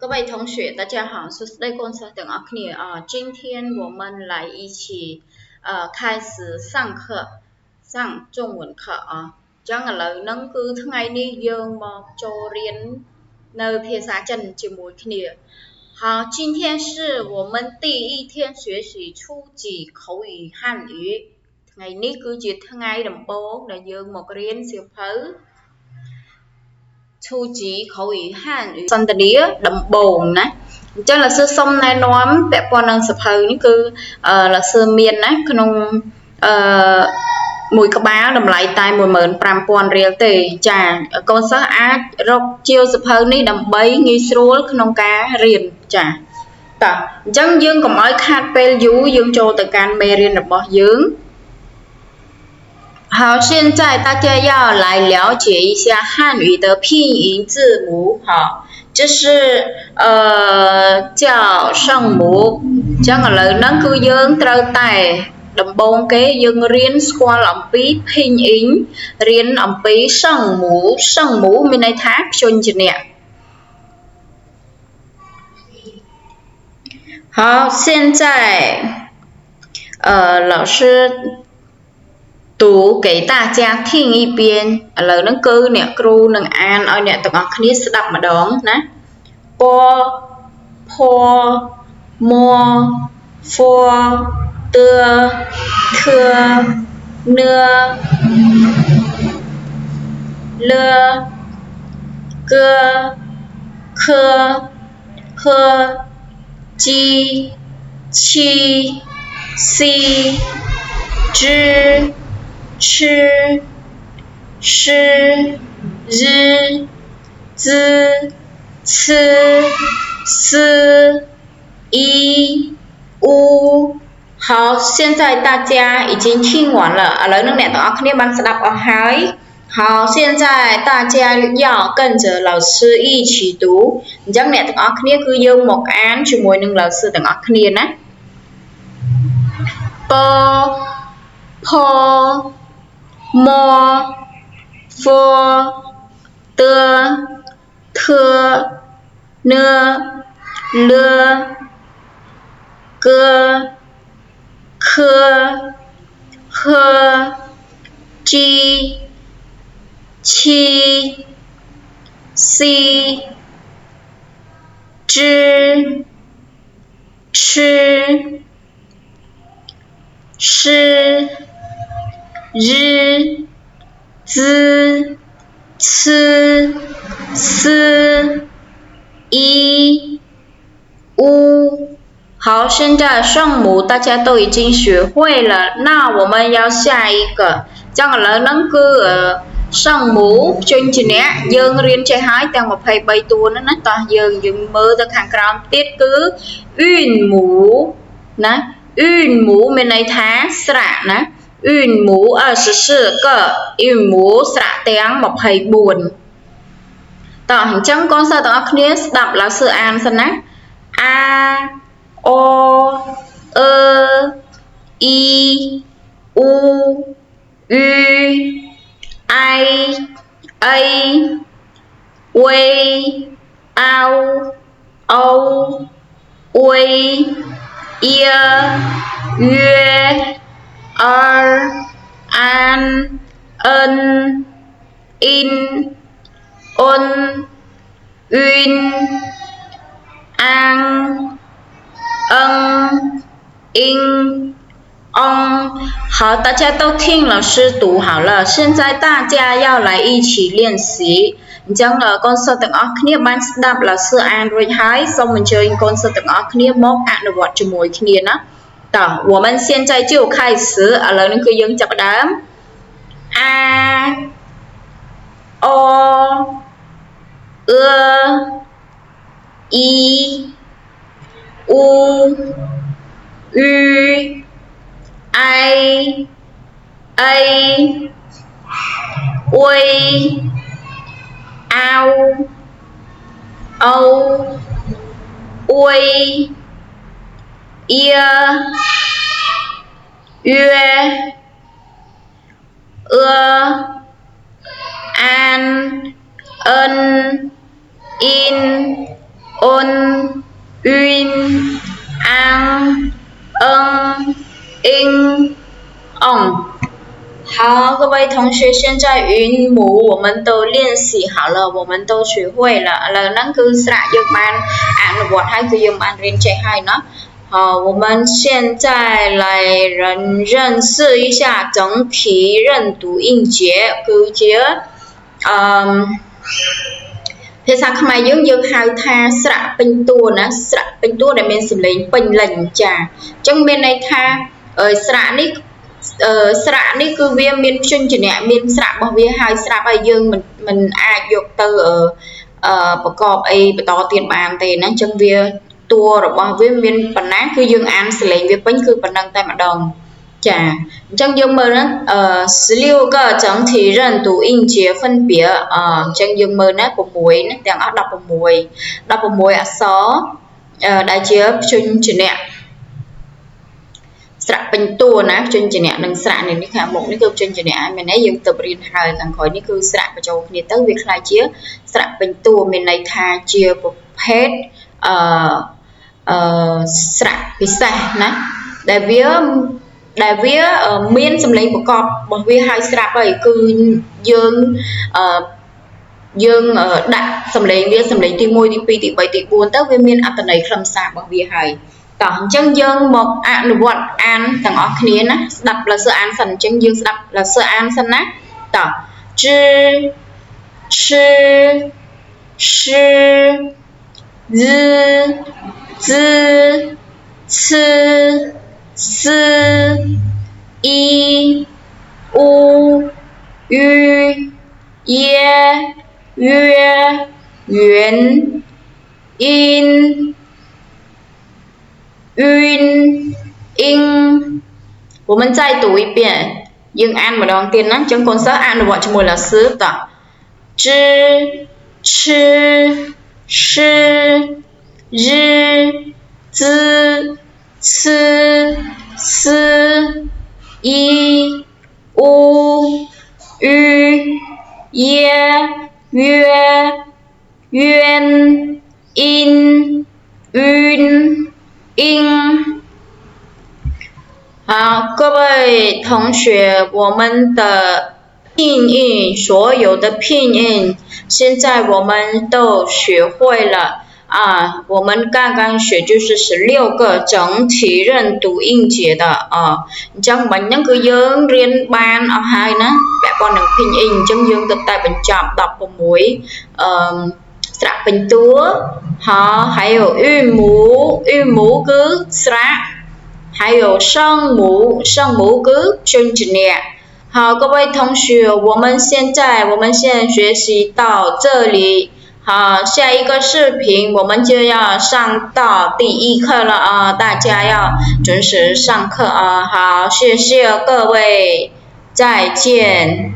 各位同学，大家好，是内公司等阿克尼啊。今天我们来一起开始上课，上中文课啊。Chẳng là lời nâng cứ tháng ngày ní dương một cho riêng nơi phía xa chân chỉ mùi kia. 好，今天是我们第一天学习初级口语汉语。Ngày ní cứ chỉ tháng ngày đầm bố là dương một riêng siêu phứ. 初级口语汉语 សន្ទនាដំបូងណាអញ្ចឹងលោកsưសុំណែនាំពាក់ព័ន្ធនឹងសភៅនេះគឺលោកsưមានណាក្នុងមួយក្បាលតម្លៃតែ 15,000 រៀលទេចាកូនសិស្សអាចរកជាវសភៅនេះដើម្បីងាយស្រួលក្នុងការរៀនចាតោះអញ្ចឹងយើងកុំឲ្យខាតពេលយូរយើងចូលទៅកាន់មេរៀនរបស់យើង好，现在大家要来了解一下汉语的拼音字母。好，这是叫声母。ចឹងឥឡូវហ្នឹងគឺយើងត្រូវតែដំបូងគេយើងរៀនស្គាល់អំពី拼音រៀនអំពី声母声母មានន័យថាព្យញ្ជនៈ好，现在老师读给大家听一遍ឥឡូវហ្នឹងគឺអ្នកគ្រូនឹងអានឲ្យអ្នកទាំងអស់គ្នាស្ដាប់ម្ដងណាពផមហ្វទធនលកខហជីឈីស៊ី知吃诗日子次思一乌好，现在大家已经听完了。ឥឡូវនឹងអ្នកទាំងអស់គ្នាបានស្ដាប់អស់ហើយ好，现在大家要跟着老师一起读អញ្ចឹងអ្នកទាំងអស់គ្នាគឺយើងមកអានជាមួយនឹង老师ទាំងអស់គ្នាណាពផមហ្វទធនលកខហជីឈីស៊ី知吃诗日子次思一乌好，现在声母大家都已经学会了，那我们要下一个ចឹងឥឡូវហ្នឹងគឺ声母ព្យញ្ជនៈយើងរៀនចេះហើយទាំង23តួហ្នឹងណាតោះយើងមើលទៅខាងក្រោមទៀតគឺ韵母ណា韵母មានន័យថាស្រៈណា韵母24个韵母ស្រៈទាំង24តោះអញ្ចឹងកូនសិស្សទាំងអស់គ្នាស្ដាប់lão sưអានសិនណាa o e i u ü ai wei ao âu ui ihr yue an ân in ôn uyên an in ong好，大家都听老师读好了，现在大家要来一起练习អញ្ចឹងកូនសិស្សទាំងអស់គ្នាបានស្ដាប់老师អានរួចហើយសូមអញ្ជើញកូនសិស្សទាំងអស់គ្នាមកអនុវត្តជាមួយគ្នាណាតោះ我们现在就开始ឥឡូវនេះគឺយើងចាប់ផ្ដើមa o i u ü ai ui ao âu ui ihr yue an ân in ôn uyên an ưng in ong。好，各位同学，现在韵母我们都练习好了，我们都学会了。ឥឡូវហ្នឹងគឺស្រៈយើងបានអនុវត្តហើយគឺយើងបានរៀនចេះហើយเนาะ我们现在来认识一下整体认读音节គឺជាភាសាខ្មែរយើងហៅថាស្រៈពេញតួណាស្រៈពេញតួដែលមានសំឡេងពេញលេញចាអញ្ចឹងមានន័យថាស្រៈនេះគឺវាមានព្យញ្ជនៈមានស្រៈរបស់វាហើយស្រាប់ហើយយើងមិនអាចយកទៅប្រកបអីបន្តទៀតបានទេណាអញ្ចឹងវាតួរបស់វាមានប៉ុណ្ណាគឺយើងអានសលេងវាពេញគឺប៉ុណ្ណឹងតែម្ដងចាអញ្ចឹងយើងមើលណា16个整体认读音节分别អញ្ចឹងយើងមើលណា6ណាទាំងអស់16អក្សរដែលជាព្យញ្ជនៈស្រៈពេញតួណាព្យញ្ជនៈនិងស្រៈនេះខាងមុខនេះគឺព្យញ្ជនៈហើយមែនទេយើងទៅរៀនហើយខាងក្រោយនេះគឺស្រៈបញ្ចូលគ្នាទៅវាคล้ายជាស្រៈពេញតួមានន័យថាជាប្រភេទស្រៈពិសេសណាដែលវាមានសំឡេងប្រកបរបស់វាហើយស្រាប់ហើយគឺយើងដាក់សំឡេងវាសំឡេងទី1ទី2ទី3ទី4ទៅវាមានអត្ថន័យខ្លឹមសាររបស់វាហើយតោះអញ្ចឹងយើងមកអនុវត្តអានទាំងអស់គ្នាណាស្ដាប់លសើអានសិនអញ្ចឹងយើងស្ដាប់លសើអានសិនណាតោះជឈឈ日子吃四一五日夜月圆阴韵音我们再读一遍យើងអានម្ដងទៀតណាអញ្ចឹងកូនសិស្សអនុវត្តជាមួយលាសឺតជឈឈ日子吃四一五日夜月圆阴韵音好，各位同学，我们的拼音，所有的拼音，现在我们都学会了啊。我们刚刚学就是16个整体认读音节的啊。អញ្ចឹងមិញហ្នឹងគឺយើងរៀនបានអស់ហើយណាពាក់ព័ន្ធនឹង拼音អញ្ចឹងយើងទៅតែបញ្ចប់16ស្រៈពេញតួ好还有韵母គឺស្រៈ还有声母គឺព្យញ្ជនៈ好各位同学我们现在学习到这里好下一个视频我们就要上到第1课了啊大家要准时上课啊好谢谢各位再见